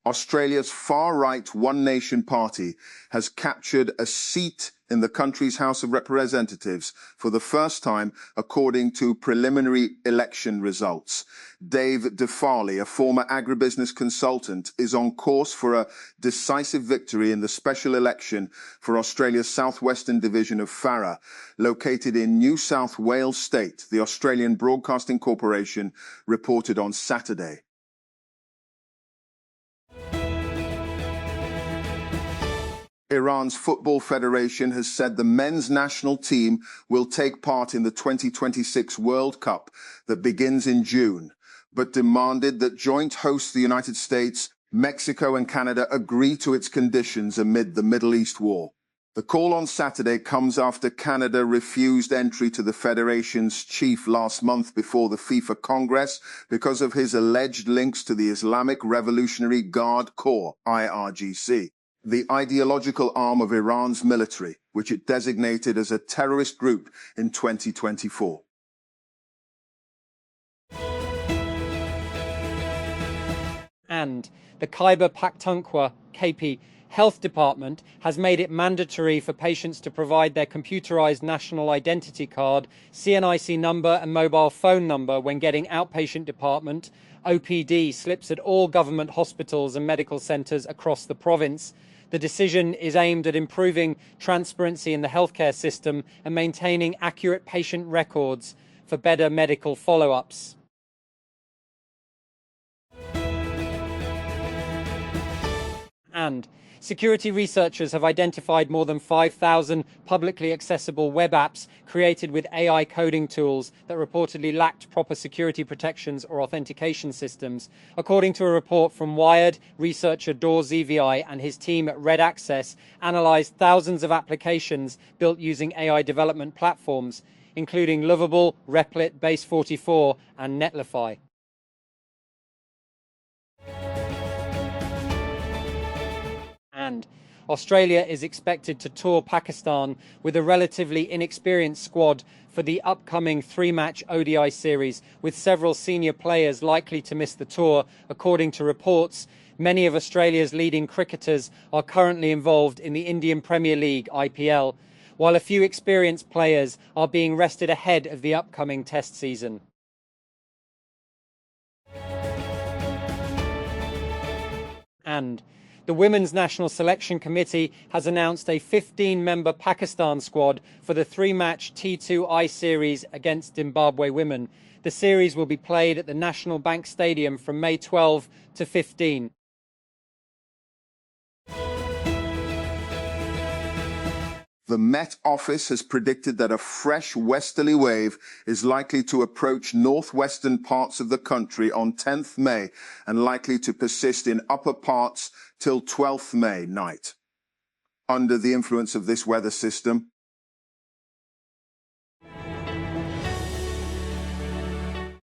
Australia's far-right One Nation Party has captured a seat in the country's House of Representatives for the first time, according to preliminary election results. Dave DeFarley, a former agribusiness consultant, is on course for a decisive victory in the special election for Australia's southwestern division of Farrer, located in New South Wales State, the Australian Broadcasting Corporation reported on Saturday. Iran's Football Federation has said the men's national team will take part in the 2026 World Cup that begins in June, but demanded that joint hosts the United States, Mexico and Canada agree to its conditions amid the Middle East war. The call on Saturday comes after Canada refused entry to the federation's chief last month before the FIFA Congress because of his alleged links to the Islamic Revolutionary Guard Corps, IRGC, the ideological arm of Iran's military, which it designated as a terrorist group in 2024. And the Khyber Pakhtunkhwa KP Health Department has made it mandatory for patients to provide their computerized national identity card, CNIC number and mobile phone number when getting outpatient department, OPD slips at all government hospitals and medical centres across the province. The decision is aimed at improving transparency in the healthcare system and maintaining accurate patient records for better medical follow-ups. And security researchers have identified more than 5,000 publicly accessible web apps created with AI coding tools that reportedly lacked proper security protections or authentication systems. According to a report from Wired, researcher Dor ZVI and his team at Red Access analyzed thousands of applications built using AI development platforms, including Lovable, Replit, Base44, and Netlify. And Australia is expected to tour Pakistan with a relatively inexperienced squad for the upcoming three-match ODI series, with several senior players likely to miss the tour. According to reports, many of Australia's leading cricketers are currently involved in the Indian Premier League, IPL, while a few experienced players are being rested ahead of the upcoming Test season. And the Women's National Selection Committee has announced a 15-member Pakistan squad for the three-match T2I series against Zimbabwe women. The series will be played at the National Bank Stadium from May 12 to 15. The Met Office has predicted that a fresh westerly wave is likely to approach northwestern parts of the country on 10th May and likely to persist in upper parts till 12th May night. Under the influence of this weather system,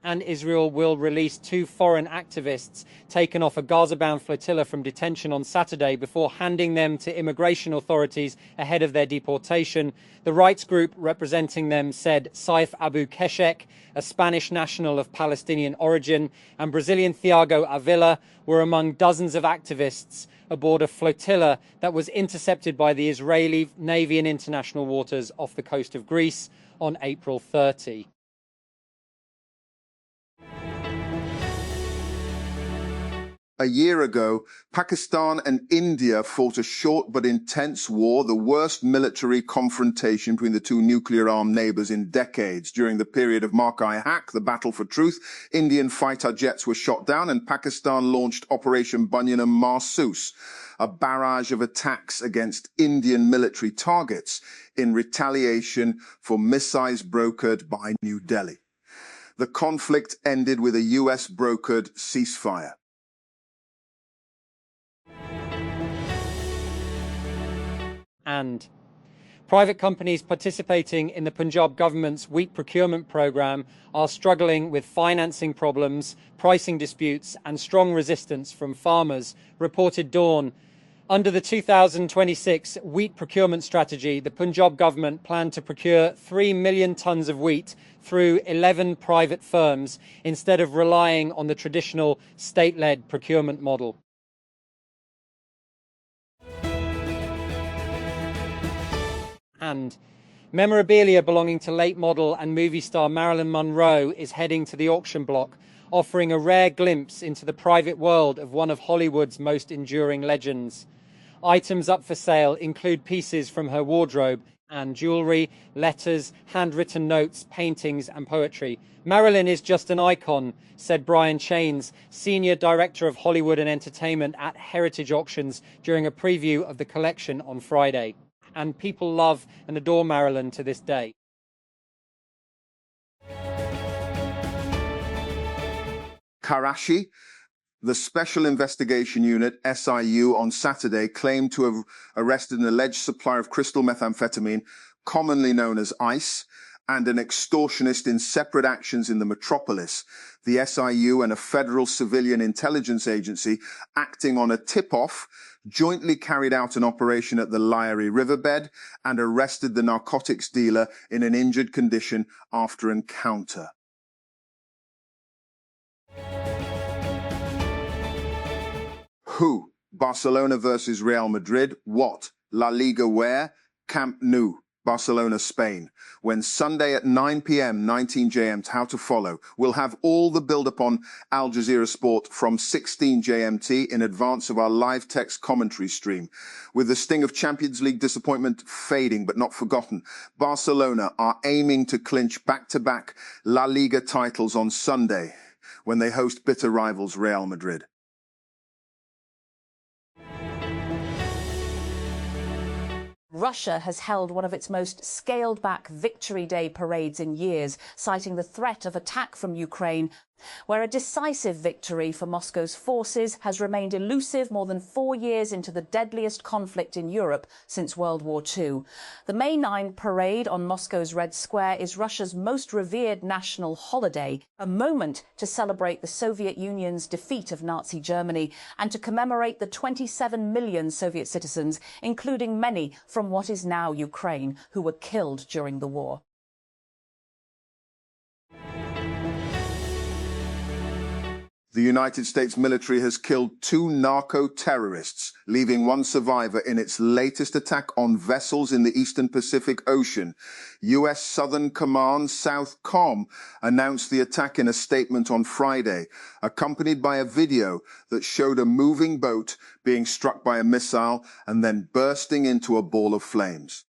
and Israel will release 2 foreign activists taken off a Gaza-bound flotilla from detention on Saturday before handing them to immigration authorities ahead of their deportation. The rights group representing them said Saif Abu Keshek, a Spanish national of Palestinian origin, and Brazilian Thiago Avila were among dozens of activists aboard a flotilla that was intercepted by the Israeli Navy in international waters off the coast of Greece on April 30. A year ago, Pakistan and India fought a short but intense war, the worst military confrontation between the two nuclear-armed neighbors in decades. During the period of Mark-I-Haq, the battle for truth, Indian fighter jets were shot down and Pakistan launched Operation Bunyan and Mahsoos, a barrage of attacks against Indian military targets in retaliation for missiles brokered by New Delhi. The conflict ended with a US-brokered ceasefire. And private companies participating in the Punjab government's wheat procurement program are struggling with financing problems, pricing disputes, and strong resistance from farmers, reported Dawn. Under the 2026 wheat procurement strategy, the Punjab government planned to procure 3 million tonnes of wheat through 11 private firms instead of relying on the traditional state-led procurement model. And memorabilia belonging to late model and movie star Marilyn Monroe is heading to the auction block, offering a rare glimpse into the private world of one of Hollywood's most enduring legends. Items up for sale include pieces from her wardrobe and jewelry, letters, handwritten notes, paintings, and poetry. Marilyn is just an icon, said Brian Chains, Senior Director of Hollywood and Entertainment at Heritage Auctions during a preview of the collection on Friday. And people love and adore Marilyn to this day. Karachi. The Special Investigation Unit, SIU, on Saturday claimed to have arrested an alleged supplier of crystal methamphetamine, commonly known as ice, and an extortionist in separate actions in the metropolis. The SIU and a federal civilian intelligence agency acting on a tip-off jointly carried out an operation at the Lyre riverbed and arrested the narcotics dealer in an injured condition after encounter. Who? Barcelona versus Real Madrid. What? La Liga where? Camp Nou, Barcelona, Spain. When Sunday at 9 p.m, 19 GMT, how to follow. We'll have all the build-up on Al Jazeera Sport from 16 GMT in advance of our live text commentary stream. With the sting of Champions League disappointment fading but not forgotten, Barcelona are aiming to clinch back-to-back La Liga titles on Sunday when they host bitter rivals Real Madrid. Russia has held one of its most scaled-back Victory Day parades in years, citing the threat of attack from Ukraine, where a decisive victory for Moscow's forces has remained elusive more than 4 years into the deadliest conflict in Europe since World War II. The May 9 parade on Moscow's Red Square is Russia's most revered national holiday, a moment to celebrate the Soviet Union's defeat of Nazi Germany and to commemorate the 27 million Soviet citizens, including many from what is now Ukraine, who were killed during the war. The United States military has killed 2 narco-terrorists, leaving 1 survivor in its latest attack on vessels in the Eastern Pacific Ocean. U.S. Southern Command SOUTHCOM announced the attack in a statement on Friday, accompanied by a video that showed a moving boat being struck by a missile and then bursting into a ball of flames.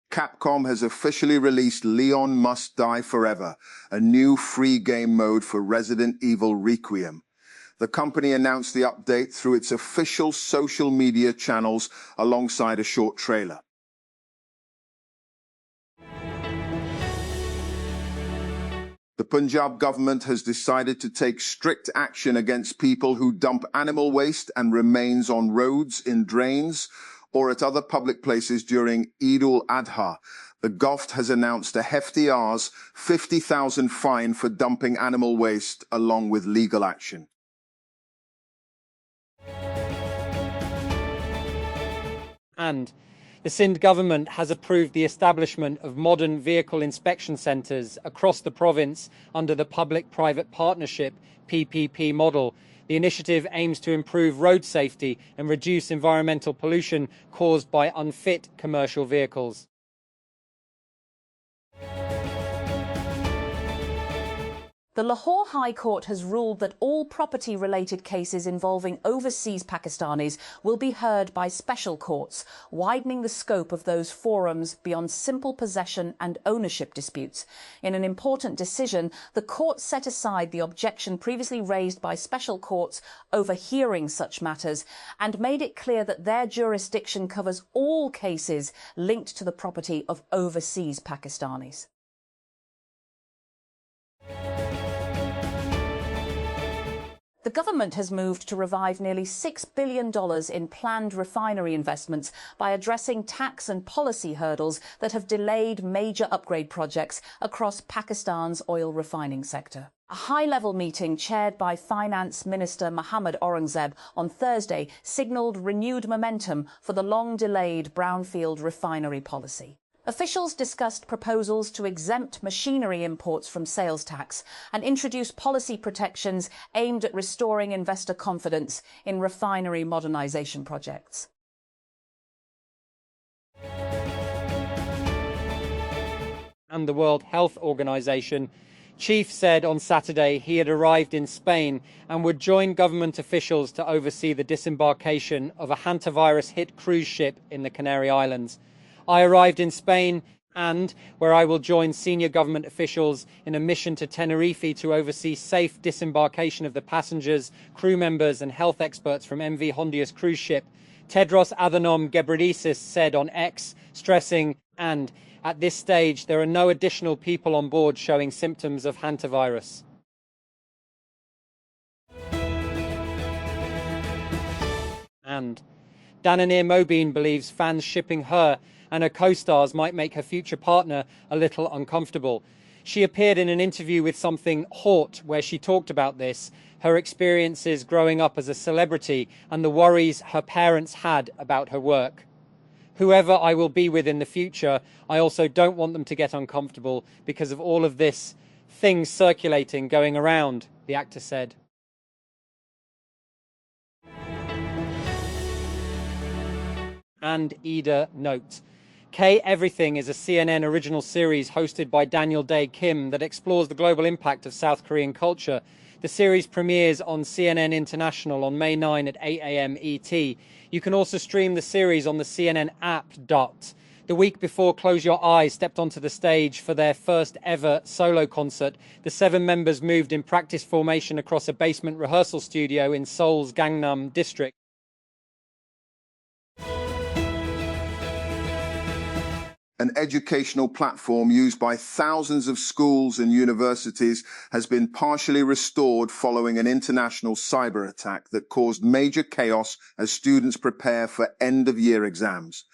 Capcom has officially released Leon Must Die Forever, a new free game mode for Resident Evil Requiem. The company announced the update through its official social media channels alongside a short trailer. The Punjab government has decided to take strict action against people who dump animal waste and remains on roads, in drains, or at other public places during Eid al-Adha. The GOVT has announced a hefty Rs. 50,000 fine for dumping animal waste, along with legal action. And the Sindh government has approved the establishment of modern vehicle inspection centres across the province under the Public-Private Partnership PPP model. The initiative aims to improve road safety and reduce environmental pollution caused by unfit commercial vehicles. The Lahore High Court has ruled that all property-related cases involving overseas Pakistanis will be heard by special courts, widening the scope of those forums beyond simple possession and ownership disputes. In an important decision, the court set aside the objection previously raised by special courts overhearing such matters and made it clear that their jurisdiction covers all cases linked to the property of overseas Pakistanis. The government has moved to revive nearly $6 billion in planned refinery investments by addressing tax and policy hurdles that have delayed major upgrade projects across Pakistan's oil refining sector. A high-level meeting chaired by Finance Minister Mohammad Aurangzeb on Thursday signalled renewed momentum for the long-delayed brownfield refinery policy. Officials discussed proposals to exempt machinery imports from sales tax and introduce policy protections aimed at restoring investor confidence in refinery modernisation projects. And the World Health Organization chief said on Saturday he had arrived in Spain and would join government officials to oversee the disembarkation of a hantavirus-hit cruise ship in the Canary Islands. I arrived in Spain and where I will join senior government officials in a mission to Tenerife to oversee safe disembarkation of the passengers, crew members and health experts from MV Hondius cruise ship, Tedros Adhanom Ghebreyesus said on X, stressing, and at this stage there are no additional people on board showing symptoms of hantavirus. And Dananir Mobeen believes fans shipping her and her co-stars might make her future partner a little uncomfortable. She appeared in an interview with Something Hot where she talked about this, her experiences growing up as a celebrity and the worries her parents had about her work. Whoever I will be with in the future, I also don't want them to get uncomfortable because of all of this things circulating, going around, the actor said. And Ida note, K Everything is a CNN original series hosted by Daniel Dae Kim that explores the global impact of South Korean culture. The series premieres on CNN International on May 9 at 8 a.m. ET. You can also stream the series on the CNN app. The week before Close Your Eyes stepped onto the stage for their first ever solo concert, the 7 members moved in practice formation across a basement rehearsal studio in Seoul's Gangnam district. An educational platform used by thousands of schools and universities has been partially restored following an international cyber attack that caused major chaos as students prepare for end-of-year exams.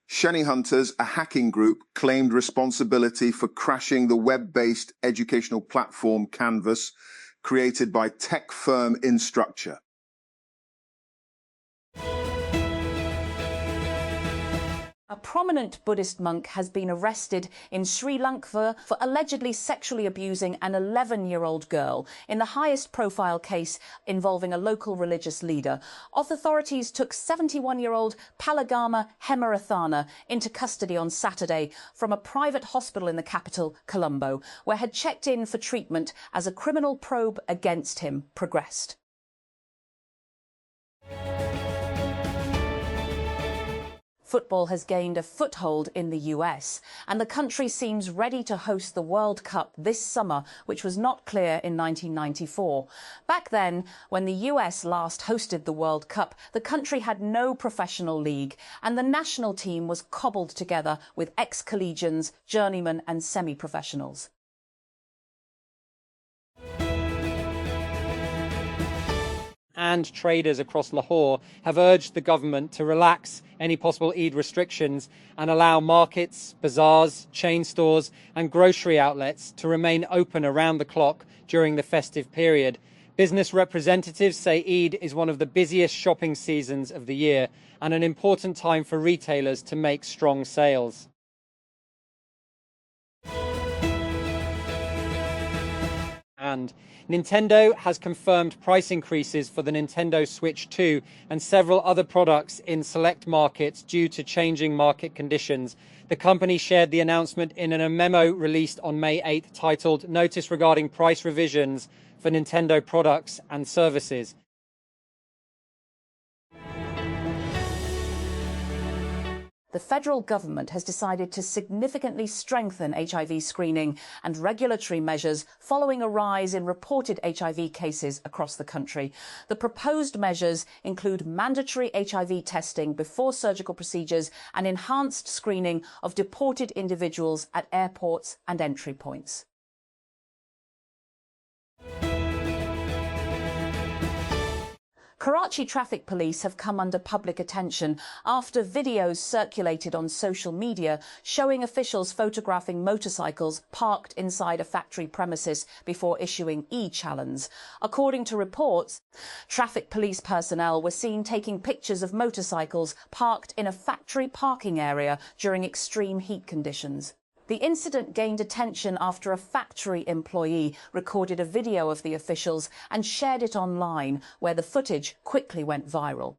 Shiny Hunters, a hacking group, claimed responsibility for crashing the web-based educational platform Canvas, created by tech firm Instructure. A prominent Buddhist monk has been arrested in Sri Lanka for allegedly sexually abusing an 11-year-old girl in the highest profile case involving a local religious leader. Authorities took 71-year-old Palagama Hemarathana into custody on Saturday from a private hospital in the capital, Colombo, where had checked in for treatment as a criminal probe against him progressed. Football has gained a foothold in the US, and the country seems ready to host the World Cup this summer, which was not clear in 1994. Back then, when the US last hosted the World Cup, the country had no professional league, and the national team was cobbled together with ex-collegians, journeymen and semi-professionals. And traders across Lahore have urged the government to relax any possible Eid restrictions and allow markets, bazaars, chain stores and grocery outlets to remain open around the clock during the festive period. Business representatives say Eid is one of the busiest shopping seasons of the year and an important time for retailers to make strong sales. And Nintendo has confirmed price increases for the Nintendo Switch 2 and several other products in select markets due to changing market conditions. The company shared the announcement in a memo released on May 8 titled Notice Regarding Price Revisions for Nintendo Products and Services. The federal government has decided to significantly strengthen HIV screening and regulatory measures following a rise in reported HIV cases across the country. The proposed measures include mandatory HIV testing before surgical procedures and enhanced screening of deported individuals at airports and entry points. Karachi traffic police have come under public attention after videos circulated on social media showing officials photographing motorcycles parked inside a factory premises before issuing e-challans. According to reports, traffic police personnel were seen taking pictures of motorcycles parked in a factory parking area during extreme heat conditions. The incident gained attention after a factory employee recorded a video of the officials and shared it online, where the footage quickly went viral.